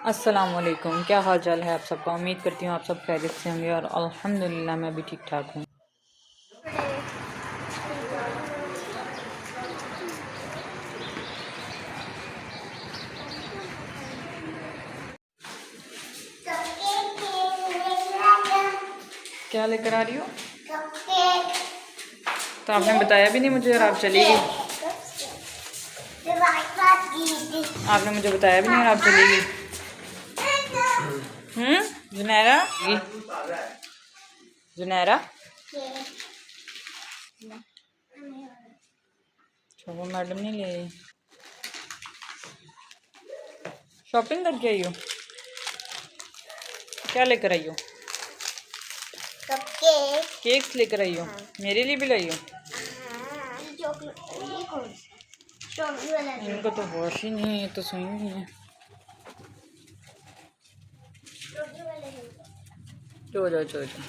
अस्सलाम वालेकुम। क्या हाल चाल है आप सबका। उम्मीद करती हूँ आप सब खैरियत से होंगे और अल्हम्दुलिल्लाह मैं भी ठीक ठाक हूँ। क्या लेकर आ रही हो? तो आपने बताया भी नहीं मुझे और आप चली गई। आपने मुझे बताया भी नहीं और आप चली गई। जुनैरा, जुनैरा वो मैडम नहीं ले आई। शॉपिंग करके आई हो? क्या लेकर आई हो? केक्स लेकर आई हो? मेरे लिए भी लाई हो? इनको तो होश ही नहीं है, ये तो सोई नहीं है। चो जाओ चो जाओ।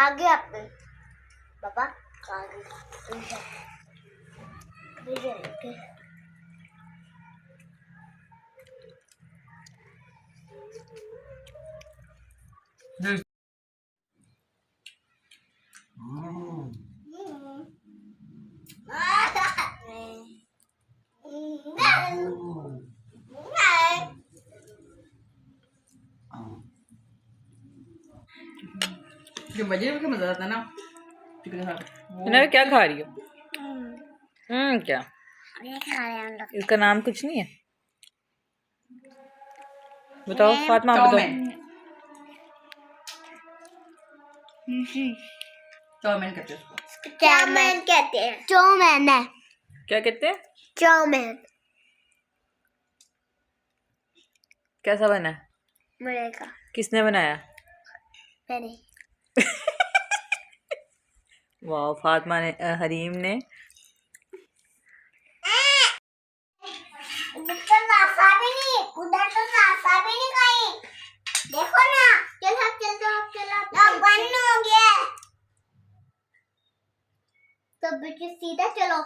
आगे आपने पापा आगे जो मजे में मजा आता ना। जुनैरा क्या खा रही हो? क्या इसका नाम कुछ नहीं है? बताओ फातिमा, बताओ। चाउमीन कहते हैं उसको। चाउमीन कहते हैं। चाउमीन है। क्या कहते हैं? चाउमीन कैसा बना है? मिलेगा। किसने बनाया? मैंने वाह, फातिमा ने, हरीम ने। उधर तो नाश्ता भी नहीं खाई। देखो ना, चलो बंद हो गया। तो बेटे सीधा चलो,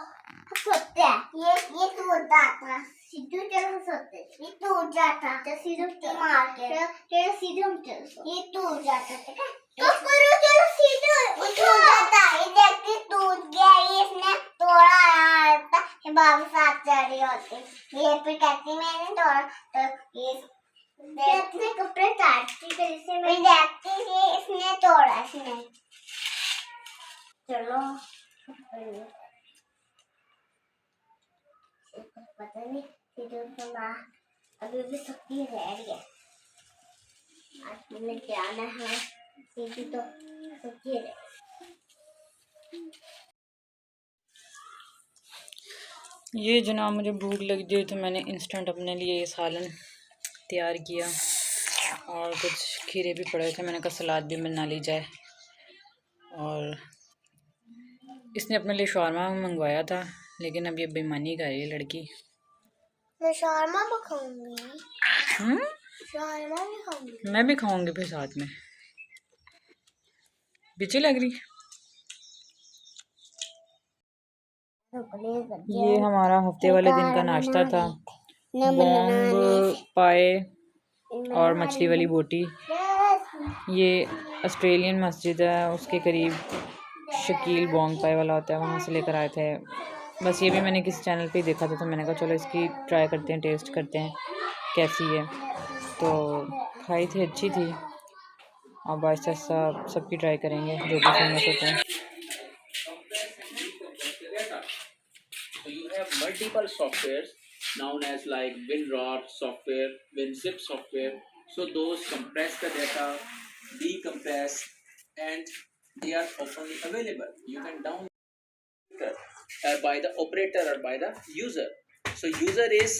सोते हैं। ये टूट जाता, सीधे चलो सोते। ये टूट जाता, तो सीधे मार के चलो सीधे हम चलो। ये टूट जाता, ठीक है? तो करो चलो सीधे। ये टूट जाता, ये देखिए टूट गया। ये इसने तोड़ा यार, ये बाबू साथ चढ़ रही होती। ये फिर कहती मैंने तोड़ा, तो ये देखते कपड़े काटती फिर इसे मैं देखती ये इसने तोड़ा इसने। चलो पता नहीं अभी भी सबकी रह रही है। आज मैंने जाना है सीधी तो सबकी रह। ये जनाब मुझे भूख लगी थी तो मैंने इंस्टेंट अपने लिए ये सालन तैयार किया और कुछ खीरे भी पड़े थे, मैंने कहा सलाद भी बना ली जाए। और इसने अपने लिए शौरमा मंगवाया था लेकिन अब ये बेईमानी कर रही है लड़की। मैं शौरमा भी खाऊंगी। शौरमा भी खाऊंगी। मैं भी खाऊंगी फिर साथ में। बिची लग रही। ये हमारा हफ्ते वाले दिन का नाश्ता था। बॉम्ब पाए और मछली वाली बोटी। ये ऑस्ट्रेलियन मस्जिद है, उसके करीब शकील बॉन्ग पाए वाला होता है, वहाँ से लेकर आए थे। बस ये भी मैंने किसी चैनल पे देखा था तो मैंने कहा चलो इसकी ट्राई करते हैं, टेस्ट करते हैं कैसी है। तो खाई थी, अच्छी थी। अब आहिस्ता आहिस्ता सबकी ट्राई करेंगे जो भी फेमस होते हैं। So you have multiple softwares known as like WinRAR software, WinZip software. So those compress the data, decompress, and they are openly available. You can download by the operator or by the user. So user is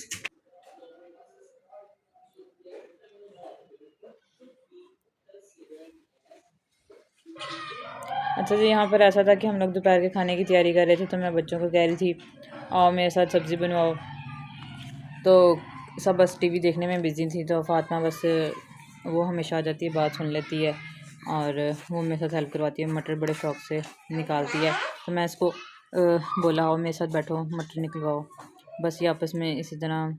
अच्छा जी, यहाँ पर ऐसा था कि हम लोग दोपहर के खाने की तैयारी कर रहे थे तो मैं बच्चों को कह रही थी आओ मेरे साथ सब्ज़ी बनवाओ। तो सब बस टीवी देखने में बिज़ी थी। तो फातिमा बस वो हमेशा आ जाती है, बात सुन लेती है और वो मेरे साथ हेल्प करवाती है। मटर बड़े शौक़ से निकालती है तो मैं इसको बोला आओ मेरे साथ बैठो मटर निकलवाओ। बस ये आपस में इसी तरह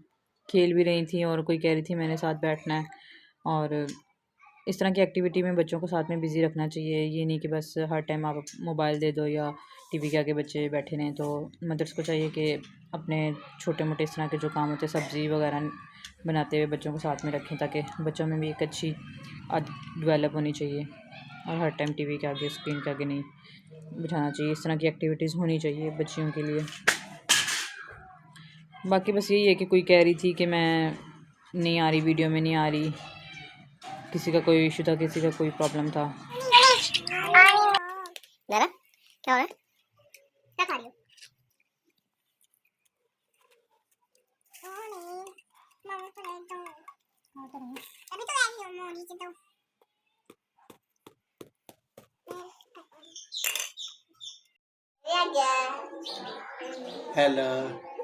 खेल भी रही थी और कोई कह रही थी मैंने साथ बैठना है। और इस तरह की एक्टिविटी में बच्चों को साथ में बिज़ी रखना चाहिए। ये नहीं कि बस हर टाइम आप मोबाइल दे दो या टीवी के आगे बच्चे बैठे रहें। तो मदर्स को चाहिए कि अपने छोटे मोटे इस तरह के जो काम होते हैं सब्ज़ी वगैरह बनाते हुए बच्चों को साथ में रखें, ताकि बच्चों में भी एक अच्छी आदत डेवलप होनी चाहिए। और हर टाइम टीवी के आगे स्क्रीन के आगे नहीं बिठाना चाहिए। इस तरह की एक्टिविटीज़ होनी चाहिए बच्चियों के लिए। बाकी बस यही है कि कोई कह रही थी कि मैं नहीं आ रही, वीडियो में नहीं आ रही, किसी का कोई इशू था, किसी का कोई प्रॉब्लम था। ज़रा क्या हो रहा है? क्या खा रही हो? अभी तो आई हूँ मोनी से तो। Hello. Hello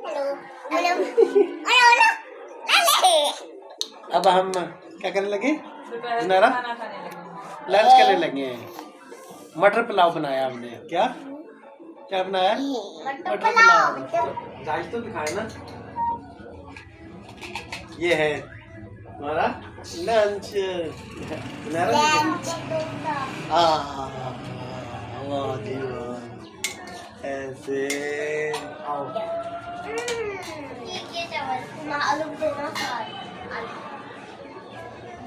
hello hello hello अब हम क्या करने लगे? नारा लंच करने लगे हैं। मटर पुलाव बनाया हमने। क्या क्या बनाया? मटर पुलाव। जायज तो दिखाए ना। ये है हमारा लंच। वाह जी वाह। ऐसे आओ। ये चावल आलू देना साथ आलू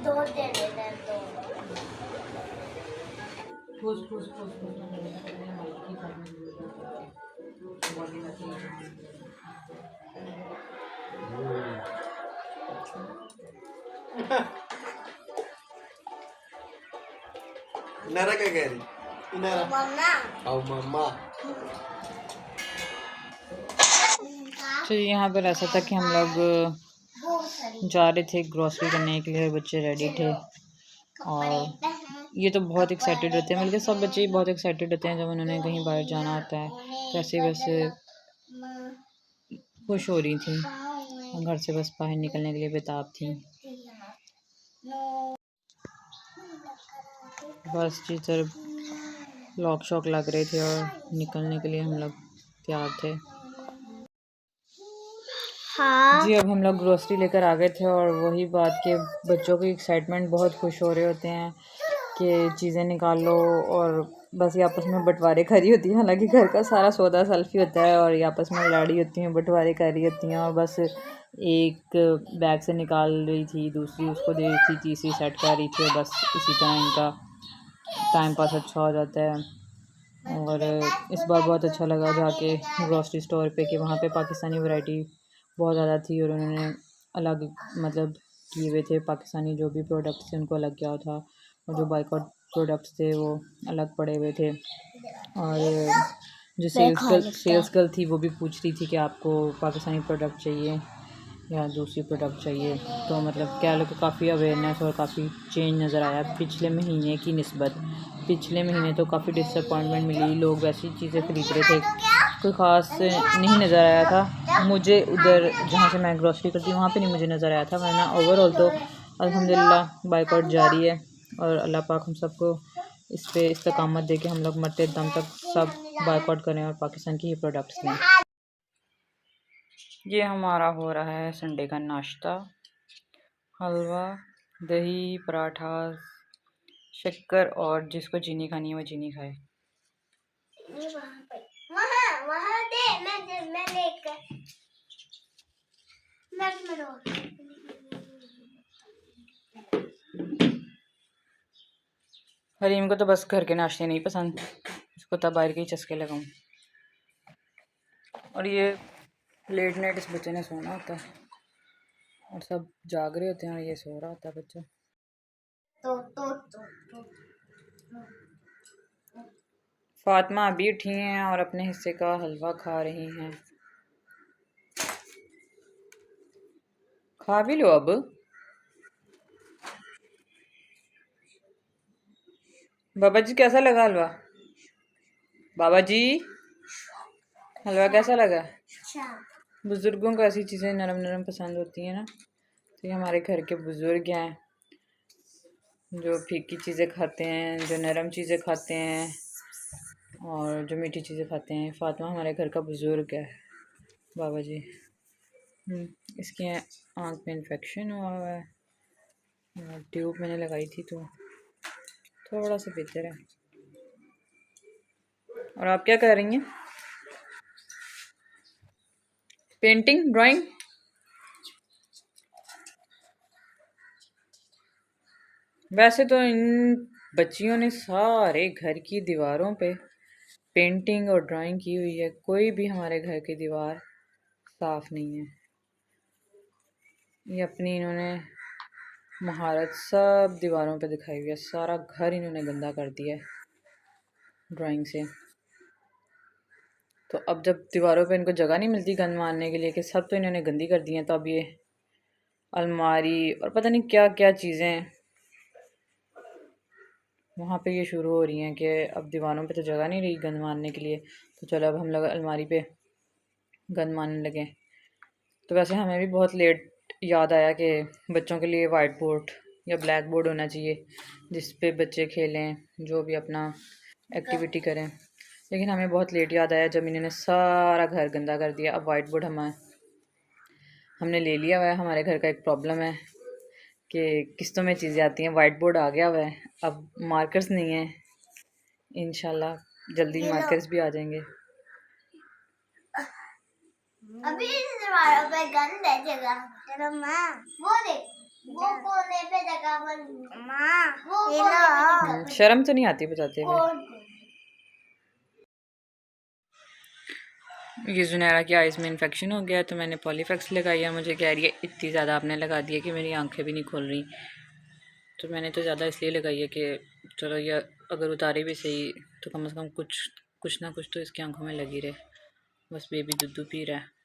दो दे देना दो। नारा क्या कह रही? नारा मम्मा आओ मम्मा। तो यहाँ पर ऐसा था कि हम लोग जा रहे थे ग्रॉसरी करने के लिए, बच्चे रेडी थे। और ये तो बहुत एक्साइटेड होते हैं, बल्कि सब बच्चे बहुत एक्साइटेड होते हैं जब उन्होंने कहीं बाहर जाना होता है। तो ऐसे बस खुश हो रही थी, घर से बस बाहर निकलने के लिए बेताब थी। बस टीचर लॉक शॉक लग रहे थे और निकलने के लिए हम लोग तैयार थे। हाँ जी अब हम लोग ग्रोसरी लेकर आ गए थे और वही बात कि बच्चों की एक्साइटमेंट बहुत खुश हो रहे होते हैं कि चीज़ें निकाल लो, और बस ये आपस में बंटवारे कर रही होती हैं। हालांकि घर का सारा सौदा सेल्फी होता है और ये आपस में लड़ी होती हैं, बंटवारे कर रही होती हैं। और बस एक बैग से निकाल रही थी, दूसरी उसको दे रही थी, तीसरी सेट कर रही थी। और बस इसी तरह इनका टाइम पास अच्छा हो जाता है। और इस बार बहुत अच्छा लगा जाके ग्रॉसरी स्टोर पे कि वहाँ पे पाकिस्तानी वैरायटी बहुत ज़्यादा थी और उन्होंने अलग मतलब किए हुए थे। पाकिस्तानी जो भी प्रोडक्ट्स थे उनको अलग किया था, और जो बाइकआउट प्रोडक्ट्स थे वो अलग पड़े हुए थे। और जो सेल्स गर्ल थी वो भी पूछ रही थी कि आपको पाकिस्तानी प्रोडक्ट चाहिए या दूसरी प्रोडक्ट चाहिए। तो मतलब क्या लोग काफ़ी अवेयरनेस और काफ़ी चेंज नज़र आया पिछले महीने की निस्बत। पिछले महीने तो काफ़ी डिसअपॉइंटमेंट मिली, लोग वैसी चीज़ें ख़रीद रहे थे, कोई ख़ास नहीं नज़र आया था मुझे उधर जहाँ से मैं ग्रॉसरी करती हूँ वहाँ पे नहीं मुझे नज़र आया था। वरना ओवरऑल तो अल्हम्दुलिल्लाह बाइकआउट जारी है और अल्लाह पाक हम सबको इस पे इस्तकामत दे के हम लोग मरते दम तक सब बाइकआउट करें और पाकिस्तान की ही प्रोडक्ट्स लें। ये हमारा हो रहा है संडे का नाश्ता। हलवा, दही, पराठा, शक्कर, और जिसको चीनी खानी है वो चीनी खाए। वहाँ वहाँ दे मैं लेकर हरीम को तो बस घर के नाश्ते नहीं पसंद, इसको तब बाहर के ही चस्के लगाऊं। और ये लेट नाइट इस बच्चे ने सोना होता है और सब जाग रहे होते हैं और ये सो रहा होता है बच्चा। तो फातिमा अभी उठी हैं और अपने हिस्से का हलवा खा रही हैं। खा भी लो अब। बाबा जी कैसा लगा हलवा? बाबा जी हलवा कैसा लगा? बुजुर्गों को ऐसी चीज़ें नरम नरम पसंद होती हैं ना, तो ये हमारे घर के बुजुर्ग हैं जो फीकी चीज़ें खाते हैं, जो नरम चीज़ें खाते हैं। और जो मीठी चीज़ें खाते हैं। फातिमा हमारे घर का बुज़ुर्ग है, बाबा जी। इसकी आँख में इन्फेक्शन हुआ हुआ है, ट्यूब मैंने लगाई थी तो थोड़ा सा बेहतर है। और आप क्या कर रही हैं? Painting, drawing? वैसे तो इन बच्चियों ने सारे घर की दीवारों पे पेंटिंग और ड्राइंग की हुई है, कोई भी हमारे घर की दीवार साफ नहीं है। ये अपनी इन्होंने महारत सब दीवारों पे दिखाई हुई है, सारा घर इन्होंने गंदा कर दिया है ड्राइंग से। तो अब जब दीवारों पे इनको जगह नहीं मिलती गंद मारने के लिए कि सब तो इन्होंने गंदी कर दी है, तो अब ये अलमारी और पता नहीं क्या क्या चीज़ें वहाँ पे ये शुरू हो रही हैं कि अब दीवारों पे तो जगह नहीं रही गंद मारने के लिए, तो चलो अब हम लोग अलमारी पे गंद मारने लगे। तो वैसे हमें भी बहुत लेट याद आया कि बच्चों के लिए वाइट बोर्ड या ब्लैक बोर्ड होना चाहिए जिस पे बच्चे खेलें, जो भी अपना एक्टिविटी करें, लेकिन हमें बहुत लेट याद आया जब इन्होंने सारा घर गंदा कर दिया। अब वाइट बोर्ड हमने ले लिया हुआ है। हमारे घर का एक प्रॉब्लम है कि किस्तों में चीज़ें आती हैं, वाइट बोर्ड आ गया हुआ है, अब मार्कर्स नहीं है। इंशाल्लाह जल्दी मार्कर्स भी आ जाएंगे। अभी इस दीवारों पे गंद है जगह। चलो माँ, वो देख, वो कोने पे जगह बनी। माँ, वो कोने पे जगह बनी। शर्म तो नहीं आती बताते हुए। ये जुनैरा की आइज़ में इन्फेक्शन हो गया तो मैंने पॉलीफेक्स लगाई है। मुझे कह रही है इतनी ज़्यादा आपने लगा दी है कि मेरी आंखें भी नहीं खुल रही। तो मैंने तो ज़्यादा इसलिए लगाई है कि चलो ये अगर उतारे भी सही तो कम से कम कुछ ना कुछ तो इसकी आंखों में लगी रहे। बस बेबी दूध पी रहा है।